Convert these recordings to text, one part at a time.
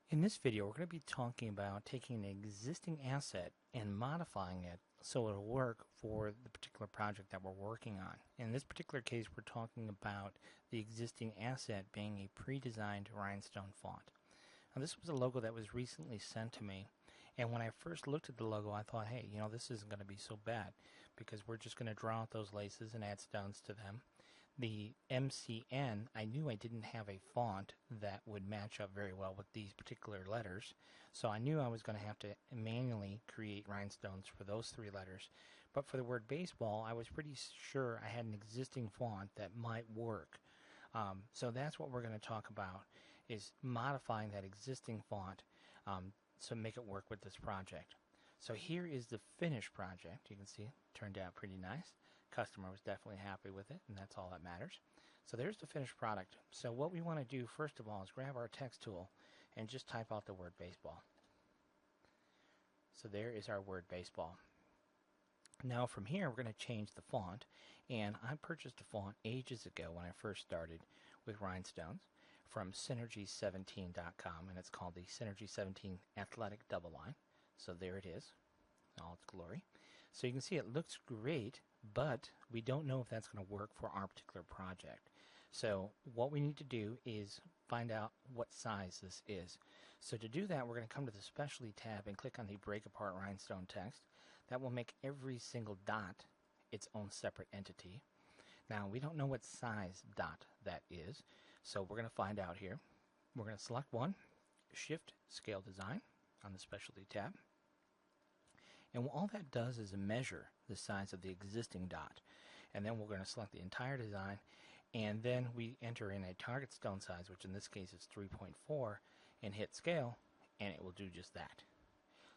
In this video, we're going to be talking about taking an existing asset and modifying it so it'll work for the particular project that we're working on. In this particular case, we're talking about the existing asset being a pre-designed Rhinestone font. Now, this was a logo that was recently sent to me, and when I first looked at the logo, I thought, hey, this isn't going to be so bad because we're just going to draw out those laces and add stones to them. The MCN, I knew I didn't have a font that would match up very well with these particular letters, so I knew I was going to have to manually create rhinestones for those three letters. But for the word baseball, I was pretty sure I had an existing font that might work. So that's what we're going to talk about, is modifying that existing font so make it work with this project. So here is the finished project. You can see it turned out pretty nice. Customer was definitely happy with it, and that's all that matters. So there's the finished product. So what we want to do first of all is grab our text tool and just type out the word baseball. So there is our word baseball. Now from here we're going to change the font, and I purchased a font ages ago when I first started with rhinestones from Synergy17.com, and it's called the Synergy 17 Athletic Double Line. So there it is, all its glory. So you can see it looks great, but we don't know if that's going to work for our particular project. So what we need to do is find out what size this is. So to do that, we're going to come to the Specialty tab and click on the Break Apart Rhinestone text. That will make every single dot its own separate entity. Now, we don't know what size dot that is, so we're going to find out here. We're going to select one, Shift Scale Design on the Specialty tab. And all that does is measure the size of the existing dot. And then we're going to select the entire design, and then we enter in a target stone size, which in this case is 3.4, and hit scale, and it will do just that.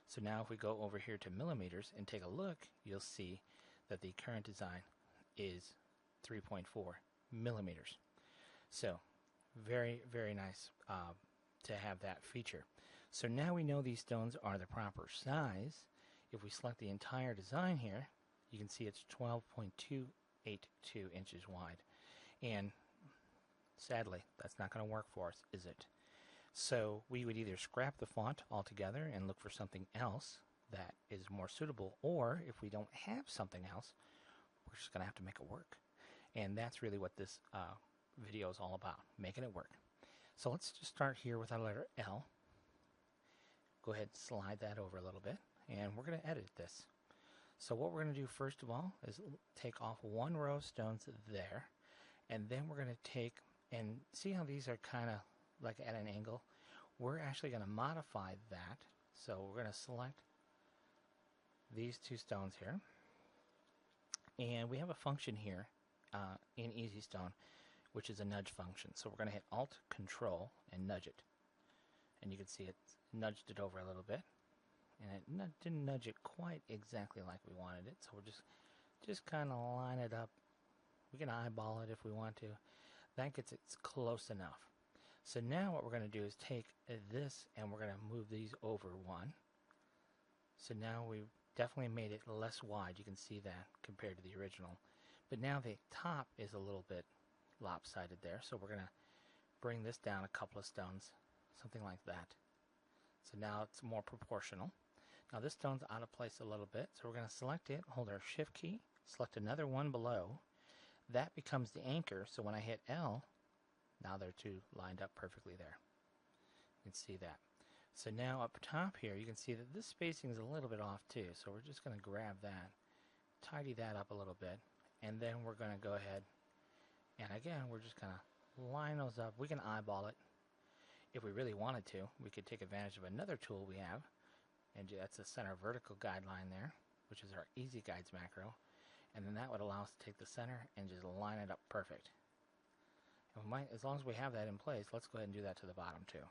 So now if we go over here to millimeters and take a look, you'll see that the current design is 3.4 millimeters. So very, very nice to have that feature. So now we know these stones are the proper size. If we select the entire design here, you can see it's 12.282 inches wide. And sadly, that's not going to work for us, is it? So we would either scrap the font altogether and look for something else that is more suitable, or if we don't have something else, we're just going to have to make it work. And that's really what this video is all about, making it work. So let's just start here with our letter L. Go ahead and slide that over a little bit, and we're going to edit this. So what we're going to do first of all is take off one row of stones there, and then we're going to take and see how these are kind of like at an angle. We're actually going to modify that. So we're going to select these two stones here, and we have a function here in Easy Stone, which is a nudge function. So we're going to hit Alt Control and nudge it, and you can see it nudged it over a little bit, and it didn't nudge it quite exactly like we wanted it. So we're just kind of line it up. We can eyeball it if we want to. That gets it close enough. So now what we're going to do is take this and we're going to move these over one. So now we've definitely made it less wide. You can see that compared to the original. But now the top is a little bit lopsided there. So we're going to bring this down a couple of stones, something like that. So now it's more proportional. Now this stone's out of place a little bit. So we're going to select it, hold our Shift key, select another one below. That becomes the anchor. So when I hit L, now they're two lined up perfectly there. You can see that. So now up top here, you can see that this spacing is a little bit off too. So we're just going to grab that, tidy that up a little bit, and then we're going to go ahead and again, we're just going to line those up. We can eyeball it. If we really wanted to, we could take advantage of another tool we have, and that's the center vertical guideline there, which is our Easy Guides macro. And then that would allow us to take the center and just line it up perfect. And we might, as long as we have that in place, let's go ahead and do that to the bottom too.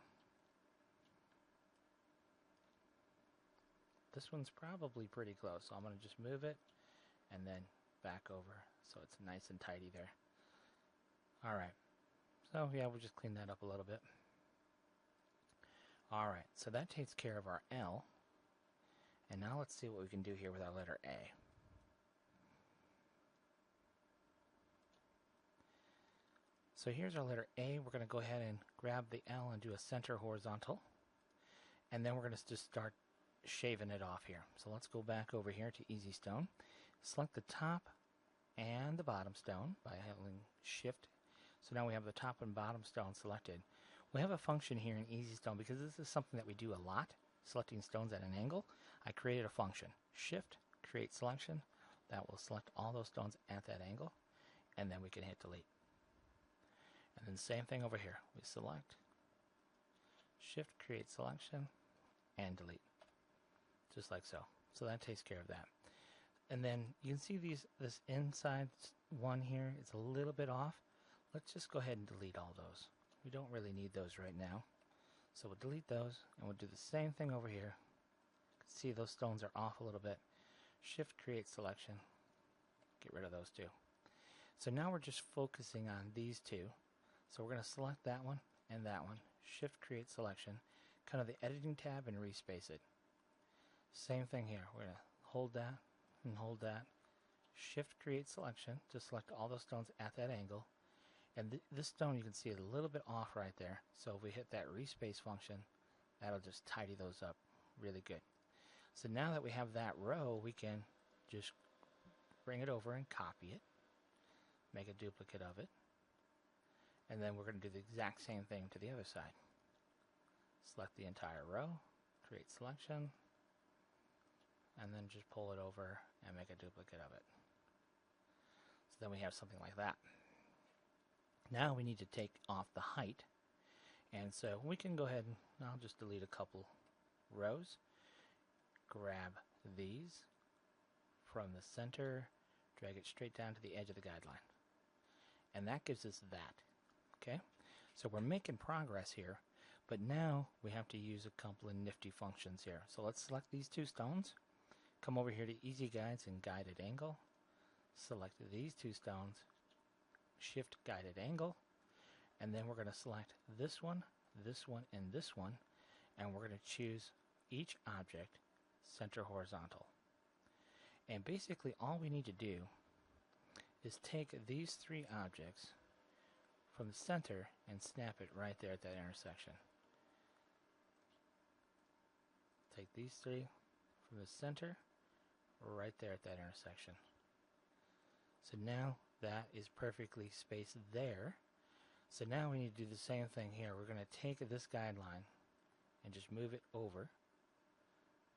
This one's probably pretty close, so I'm going to just move it and then back over so it's nice and tidy there. Alright, so yeah, we'll just clean that up a little bit. Alright, so that takes care of our L. And now let's see what we can do here with our letter A. So here's our letter A. We're going to go ahead and grab the L and do a center horizontal. And then we're going to just start shaving it off here. So let's go back over here to Easy Stone. Select the top and the bottom stone by holding Shift. So now we have the top and bottom stone selected. We have a function here in Easy Stone because this is something that we do a lot, selecting stones at an angle. I created a function, Shift, create selection. That will select all those stones at that angle, and then we can hit delete. And then same thing over here. We select, Shift, create selection, and delete. Just like so. So that takes care of that. And then you can see this inside one here is a little bit off. Let's just go ahead and delete all those. We don't really need those right now. So we'll delete those, and we'll do the same thing over here. See, those stones are off a little bit. Shift, create selection. Get rid of those two. So now we're just focusing on these two. So we're going to select that one and that one. Shift, create selection. Kind of the editing tab and respace it. Same thing here. We're going to hold that and hold that. Shift, create selection to select all those stones at that angle. And this stone you can see is a little bit off right there. So if we hit that respace function, that'll just tidy those up really good. So now that we have that row, we can just bring it over and copy it. Make a duplicate of it. And then we're going to do the exact same thing to the other side. Select the entire row, create selection, and then just pull it over and make a duplicate of it. So then we have something like that. Now we need to take off the height, and so we can go ahead and I'll just delete a couple rows, grab these from the center, drag it straight down to the edge of the guideline, and that gives us that. Okay, so we're making progress here, but now we have to use a couple of nifty functions here. So let's select these two stones, come over here to Easy Guides and Guided Angle, select these two stones, Shift, Guided Angle, and then we're going to select this one, and this one, and we're going to choose each object center horizontal. And basically all we need to do is take these three objects from the center and snap it right there at that intersection. Take these three from the center right there at that intersection. So now that is perfectly spaced there. So now we need to do the same thing here. We're going to take this guideline and just move it over,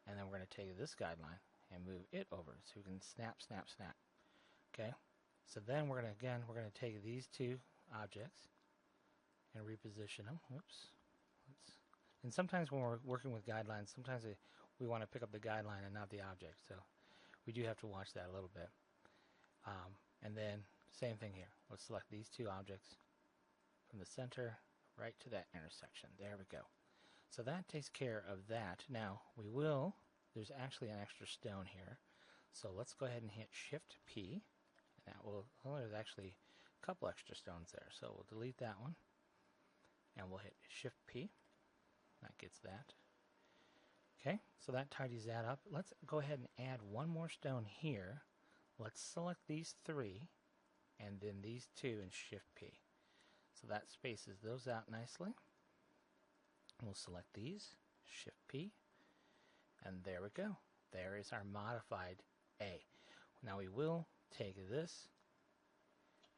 and then we're going to take this guideline and move it over so we can snap, snap, snap. Okay, so then we're going to take these two objects and reposition them. Whoops. And sometimes when we're working with guidelines, sometimes we want to pick up the guideline and not the object, so we do have to watch that a little bit. And then same thing here. Let's select these two objects from the center right to that intersection. There we go. So that takes care of that. Now there's actually an extra stone here. So let's go ahead and hit Shift P. And that will, there's actually a couple extra stones there. So we'll delete that one. And we'll hit Shift P. That gets that. Okay, so that tidies that up. Let's go ahead and add one more stone here. Let's select these three, and then these two, and Shift P. So that spaces those out nicely. We'll select these, Shift P, and there we go. There is our modified A. Now we will take this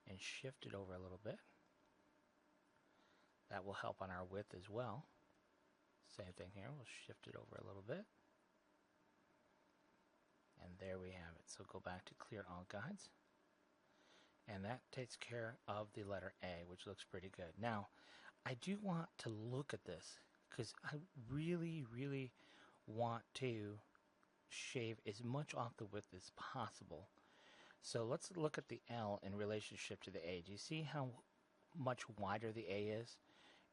and shift it over a little bit. That will help on our width as well. Same thing here, we'll shift it over a little bit. And there we have it. So go back to Clear All Guides. And that takes care of the letter A, which looks pretty good. Now, I do want to look at this because I really, really want to shave as much off the width as possible. So let's look at the L in relationship to the A. Do you see how much wider the A is?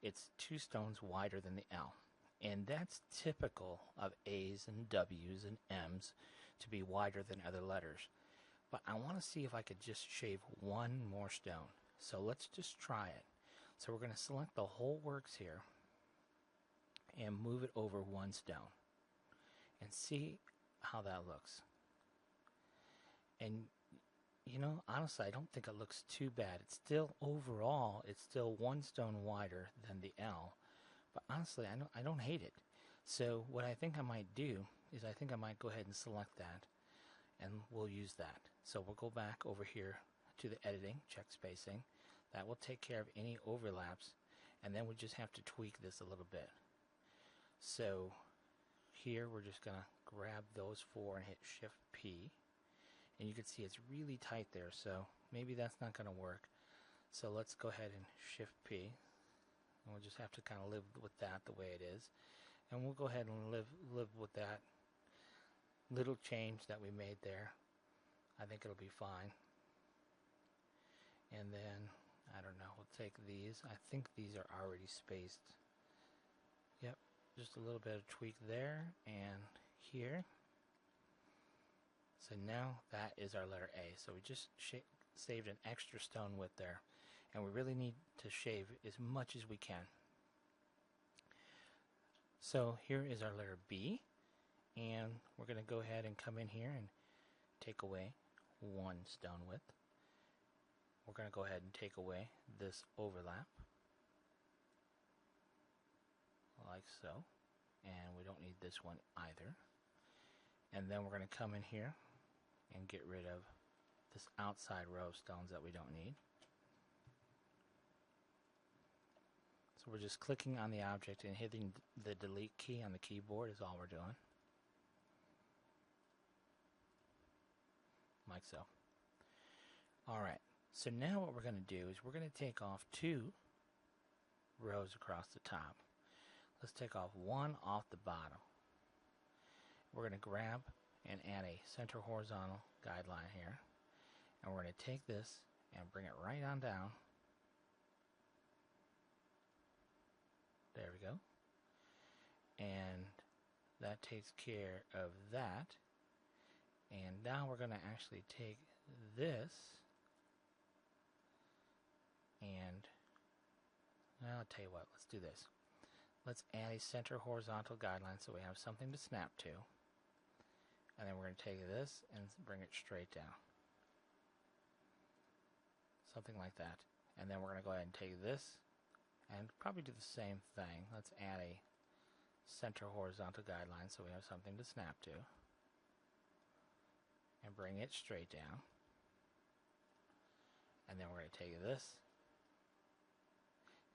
It's 2 stones wider than the L. And that's typical of A's and W's and M's to be wider than other letters. But I want to see if I could just shave one more stone. So let's just try it. So we're going to select the whole works here and move it over 1 stone and see how that looks. And you know, honestly, I don't think it looks too bad. It's still, overall, it's still 1 stone wider than the L. But honestly, I don't hate it. So what I think I might do is I think I might go ahead and select that, and we'll use that. So we'll go back over here to the editing, check spacing. That will take care of any overlaps, and then we just have to tweak this a little bit. So here we're just going to grab those four and hit Shift P, and you can see it's really tight there, so maybe that's not going to work. So let's go ahead and Shift P, and we'll just have to kind of live with that the way it is, and we'll go ahead and live with that little change that we made there. I think it'll be fine. And then I don't know, we'll take these. I think these are already spaced. Yep, just a little bit of tweak there and here. So now that is our letter A. So we just saved an extra stone width there, and we really need to shave as much as we can. So here is our letter B, and we're going to go ahead and come in here and take away one stone width. We're going to go ahead and take away this overlap, like so, and we don't need this one either. And then we're going to come in here and get rid of this outside row of stones that we don't need. So we're just clicking on the object and hitting the delete key on the keyboard is all we're doing. Like so. Alright, so now what we're going to do is we're going to take off 2 rows across the top. Let's take off 1 off the bottom. We're going to grab and add a center horizontal guideline here, and we're going to take this and bring it right on down. There we go. And that takes care of that. And now we're going to actually take this and I'll tell you what, let's do this. Let's add a center horizontal guideline so we have something to snap to. And then we're going to take this and bring it straight down. Something like that. And then we're going to go ahead and take this and probably do the same thing. Let's add a center horizontal guideline so we have something to snap to. And bring it straight down. And then we're going to take this.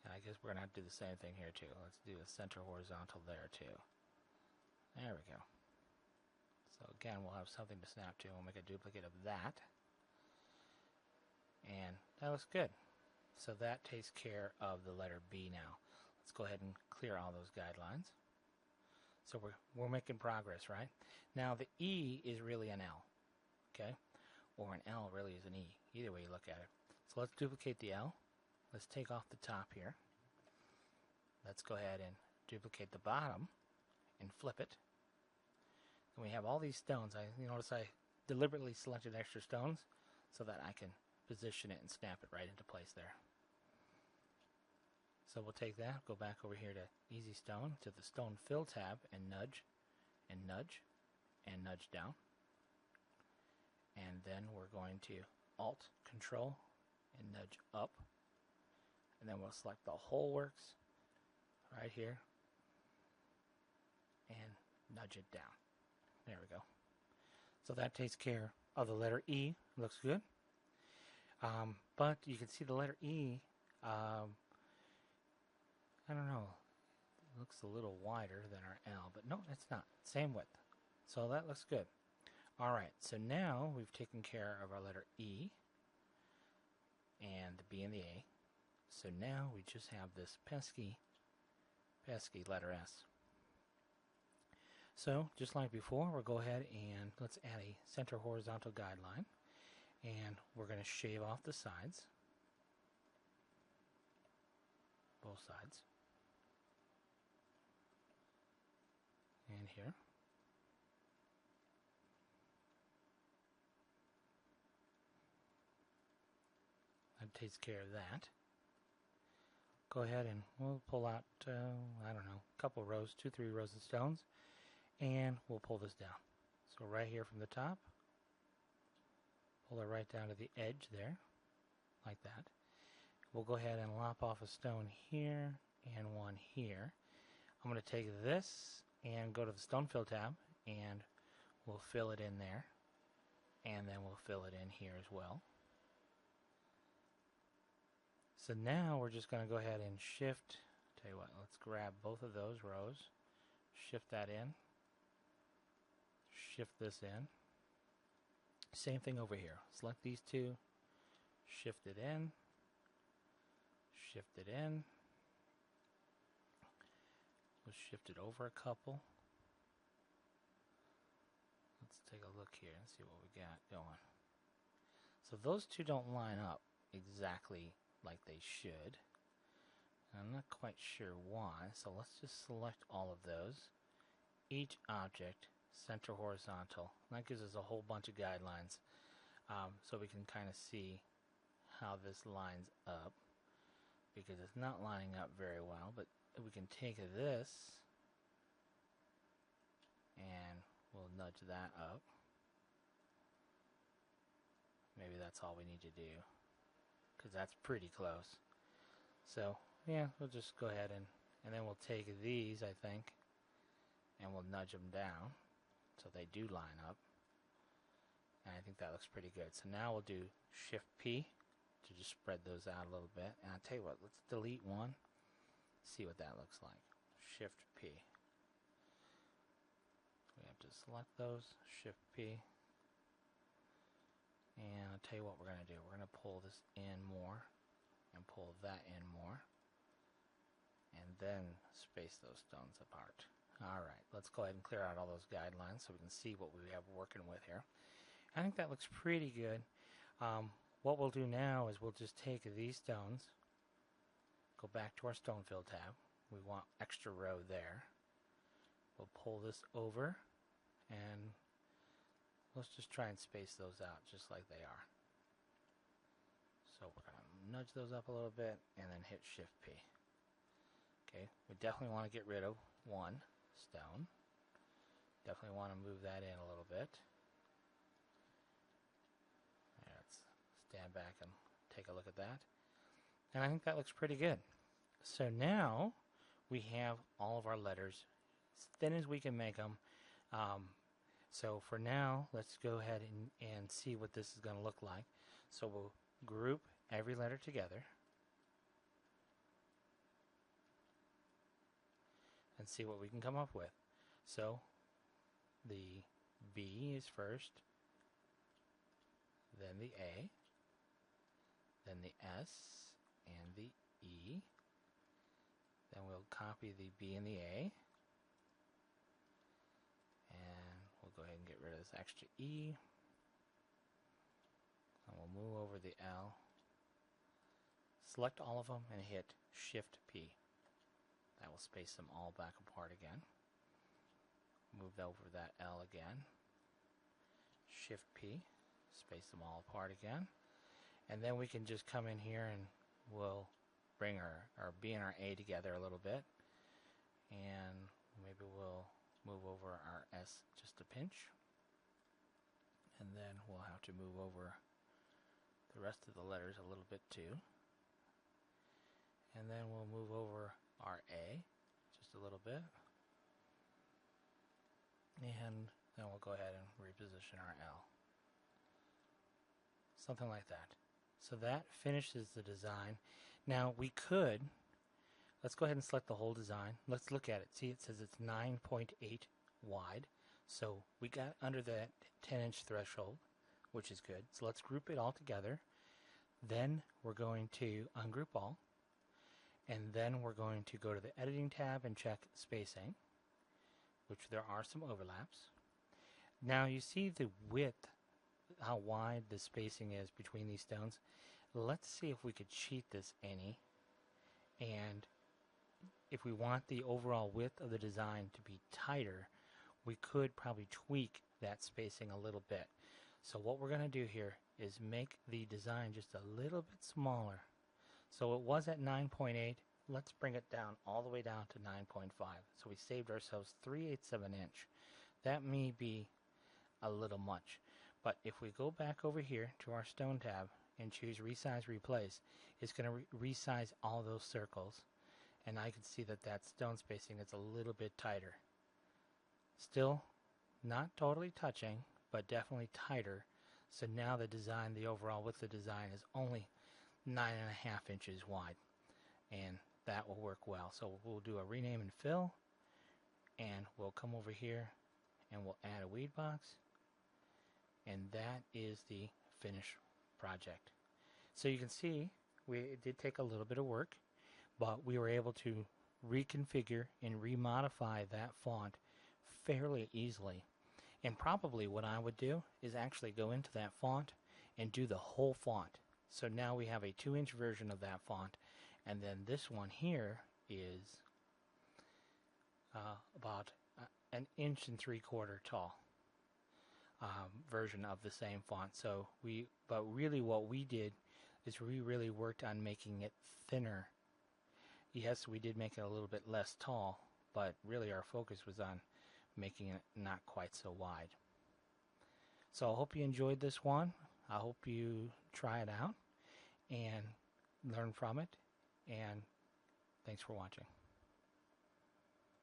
And I guess we're going to have to do the same thing here too. Let's do a center horizontal there too. There we go. So again, we'll have something to snap to. We'll make a duplicate of that. And that looks good. So that takes care of the letter B now. Let's go ahead and clear all those guidelines. So we're making progress, right? Now the E is really an L, okay? Or an L really is an E. Either way you look at it. So let's duplicate the L. Let's take off the top here. Let's go ahead and duplicate the bottom and flip it. And we have all these stones. You notice I deliberately selected extra stones so that I can position it and snap it right into place there. So we'll take that, go back over here to Easy Stone, to the Stone Fill tab, and nudge, and nudge, and nudge down. And then we're going to Alt, Control, and nudge up. And then we'll select the whole works right here and nudge it down. There we go. So that takes care of the letter E. Looks good. But you can see the letter E, I don't know, it looks a little wider than our L, but no, it's not. Same width. So that looks good. Alright, so now we've taken care of our letter E and the B and the A. So now we just have this pesky letter S. So, just like before, we'll go ahead and let's add a center horizontal guideline. And we're going to shave off the sides. Both sides. And here. That takes care of that. Go ahead and we'll pull out, I don't know, a couple rows, 2-3 rows of stones. And we'll pull this down. So right here from the top, pull it right down to the edge there, like that. We'll go ahead and lop off a stone here and one here. I'm going to take this and go to the stone fill tab, and we'll fill it in there, and then we'll fill it in here as well. So now we're just going to go ahead and shift, tell you what, let's grab both of those rows, shift that in, shift this in. Same thing over here. Select these two, shift it in, shift it in. We'll shift it over a couple. Let's take a look here and see what we got going. So those two don't line up exactly like they should. I'm not quite sure why, so let's just select all of those. Each object, center horizontal. That gives us a whole bunch of guidelines, so we can kind of see how this lines up, because it's not lining up very well, but we can take this and we'll nudge that up. Maybe that's all we need to do, because that's pretty close. So yeah, we'll just go ahead and then we'll take these, I think, and we'll nudge them down so they do line up. And I think that looks pretty good. So now we'll do Shift P to just spread those out a little bit. And I'll tell you what, let's delete one, see what that looks like. Shift P. We have to select those, Shift P. And I'll tell you what we're going to do. We're going to pull this in more and pull that in more, and then space those stones apart. Alright, let's go ahead and clear out all those guidelines so we can see what we have working with here. I think that looks pretty good. What we'll do now is we'll just take these stones, go back to our stone fill tab. We want extra row there. We'll pull this over, and let's just try and space those out just like they are. So we're going to nudge those up a little bit and then hit Shift P. Okay, we definitely want to get rid of one stone. Definitely want to move that in a little bit. Let's stand back and take a look at that. And I think that looks pretty good. So now we have all of our letters as thin as we can make them. So for now, let's go ahead and see what this is going to look like. So we'll group every letter together and see what we can come up with. So the B is first, then the A, then the S and the E. Then we'll copy the B and the A, and we'll go ahead and get rid of this extra E, and we'll move over the L, select all of them and hit Shift P. That will space them all back apart again. Move over that L again, Shift P, space them all apart again, and then we can just come in here and we'll bring our B and our A together a little bit, and maybe we'll move over our S just a pinch, and then we'll have to move over the rest of the letters a little bit too, and then we'll move over our A just a little bit, and then we'll go ahead and reposition our L. Something like that. So that finishes the design. Now we could, let's go ahead and select the whole design. Let's look at it. See, it says it's 9.8 wide. So we got under that 10-inch threshold, which is good. So let's group it all together. Then we're going to ungroup all. And then we're going to go to the editing tab and check spacing, which there are some overlaps. Now you see the width, how wide the spacing is between these stones. Let's see if we could cheat this any, and if we want the overall width of the design to be tighter, we could probably tweak that spacing a little bit. So what we're going to do here is make the design just a little bit smaller. So it was at 9.8. Let's bring it down all the way down to 9.5. So we saved ourselves 3/8 of an inch. That may be a little much, but if we go back over here to our stone tab and choose Resize Replace, it's going to resize all those circles, and I can see that that stone spacing is a little bit tighter. Still not totally touching, but definitely tighter. So now the design, the overall width of the design is only 9.5 inches wide, and that will work well. So we'll do a rename and fill, and we'll come over here and we'll add a weed box, and that is the finished project. So you can see it did take a little bit of work, but we were able to reconfigure and remodify that font fairly easily. And probably what I would do is actually go into that font and do the whole font. So now we have a 2-inch version of that font, and then this one here is about an 1.75 inches tall version of the same font. But really what we did is we really worked on making it thinner. Yes, we did make it a little bit less tall, but really our focus was on making it not quite so wide. So I hope you enjoyed this one. I hope you try it out and learn from it. And thanks for watching.